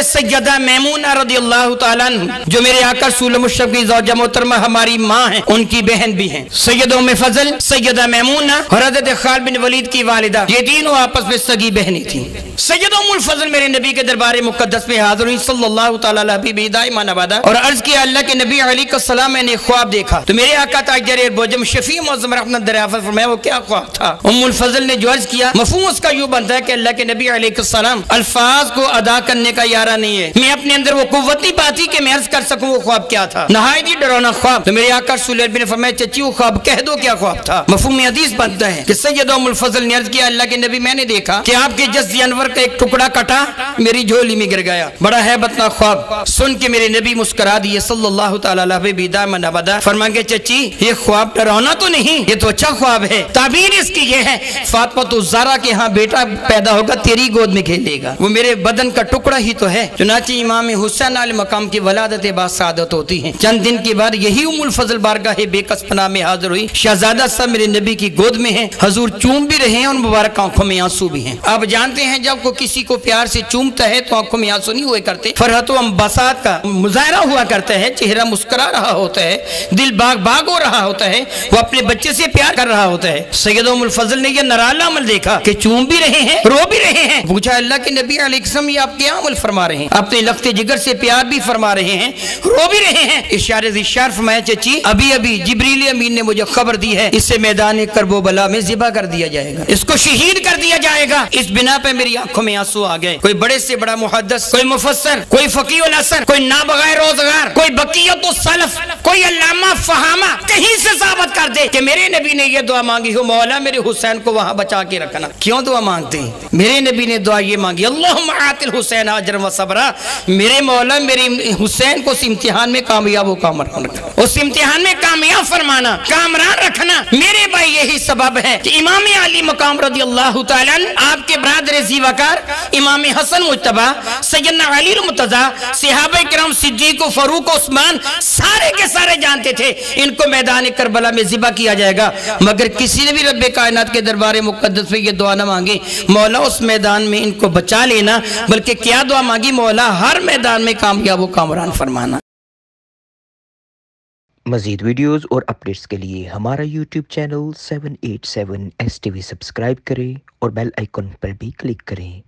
सैयदा मैमूना रज़ियल्लाहु ताला अन्हा जो मेरे आका रसूल मुशर्रफ की ज़ौजा मोहतरमा हमारी माँ है, उनकी बहन भी हैं। सैयदा उम्मे फजल, सैयदा मैमूना और हज़रत खालिद बिन वलीद की वालिदा, ये तीनों आपस में सगी बहनें थीं। सैयदा उम्मुल फजल मेरे नबी के दरबार मुक़द्दस में हाज़िर हुई सल्लल्लाहु तआला अलैहि दाइमान अबदा और अर्ज किया, अल्लाह के नबी अलैहिस्सलाम मैंने ख्वाब देखा। तो मेरे आका ताजर बोजम शफी मुअज़्ज़म रहमत दरियाफ़त फरमाया वो क्या ख्वाब था। उम्मुल फजल ने जो अर्ज किया मफ़हूम उसका यूं बनता है कि अल्लाह के नबी अलैहिस्सलाम अल्फाज को अदा करने का यारा नहीं है, मैं अपने अंदर वो कुव्वत नहीं पाती कि मैं अर्ज कर सकूं वो ख्वाब क्या था, नहायत ही डरावना ख्वाब। तो मेरे आका रसूल ने फरमाया चची वो ख्वाब कह दो क्या ख्वाब था। मफ़हूम हदीस बनता है कि सैयदा उम्मुल फजल ने अर्ज किया, अल्लाह के नबी मैंने देखा कि आपके जस्द अनवर का एक टुकड़ा कटा मेरी झोली में गिर गया, बड़ा हैबतनाक ख्वाब। सुन के मेरे नबी मुस्कुरा दिए सल्लल्लाहु तआला अलैहि दाइमान अबदा, फरमाएंगे चची ये ख्वाब डरावना तो नहीं, ये तो अच्छा ख्वाब है। ताबीर इसकी ये है फातिमा तो ज़ारा के यहाँ बेटा पैदा होगा तेरी गोद में खेलेगा, वो मेरे बदन का टुकड़ा ही तो है। चुनांचे इमाम हुसैन अलैहि मकाम की वलादत बासादत होती है। चंद दिन के बाद यही उम्मुल फजल बारगाह बेकस पनाह में हाजिर हुई। शहजादा सब मेरे नबी की गोद में है, हजूर चूम भी रहे हैं और मुबारक आंखों में आंसू भी हैं। आप जानते हैं जब को किसी को प्यार से चूमता है तो आंखों में आंसू नहीं हुए करते, फरहत व बसात का मुजाहरा हुआ करता है, चेहरा मुस्कुरा रहा होता है, दिल बाग बाग हो रहा होता है, वो अपने बच्चे से प्यार कर रहा होता है। सैयदा उम्मुल फजल ने यह नराला अमल देखा कि चूम भी रहे हैं रो भी रहे हैं। पूछा अल्लाह के नबी अलैहिस्सलाम ये आप क्या अमल फरमा रहे हैं, अपने लफ्ते जिगर से प्यार भी फरमा रहे हैं रो भी रहे हैं। इशारे से इशार फरमाया चची अभी अभी जिब्रील अमीन ने मुझे खबर दी है इसे मैदान करबला में ज़िबा कर दिया जाएगा, इसको शहीद कर दिया जाएगा। इस बिना पे मेरी आंखों में आंसू आ गए। कोई बड़े से बड़ा मुहद्दिस, कोई मुफस्सिर, कोई फकीहुल असर, कोई नाबगाए रोजगार, कोई बकियतुस सलफ, कोई अल्लामा फहामा कहीं से साबित कर दे कि मेरे नबी ने यह दुआ मांगी हो मौला मेरे हुसैन को वहां बचा के रखना। क्यों दुआ मांगते हैं? मेरे नबी ने दुआ ये मांगी अल्लाहुम्मा आतिल हुसैन अजरन व सबरा, मेरे मौला मेरे हुसैन को उस इम्तिहान में कामयाब कामरान रखना, उस इम्तिहान में कामयाब फरमाना, कामरान रखना। मेरे भाई यही सबब है कि इमाम अली मकाम रज़ियल्लाहु ताला आपके बरादर ज़ीवकार इमाम हसन मुज्तबा सैयदना अली मुर्तज़ा सहाबा किराम सिद्दीक फारूक उस्मान सारे के सारे जानते थे इनको मैदान करबला में ज़िबा किया जाएगा, मगर किसी ने भी रब्बे कायनात के दरबार मुक़द्दस में ये दुआ न मांगी मौला उस मैदान में इनको बचा लेना, बल्कि क्या दुआ मांगी मौला हर मैदान में कामयाब व कामरान फरमाना। मज़ीद वीडियोस और अपडेट्स के लिए हमारा यूट्यूब चैनल 787 STV सब्सक्राइब करें और बेल आइकन पर भी क्लिक करें।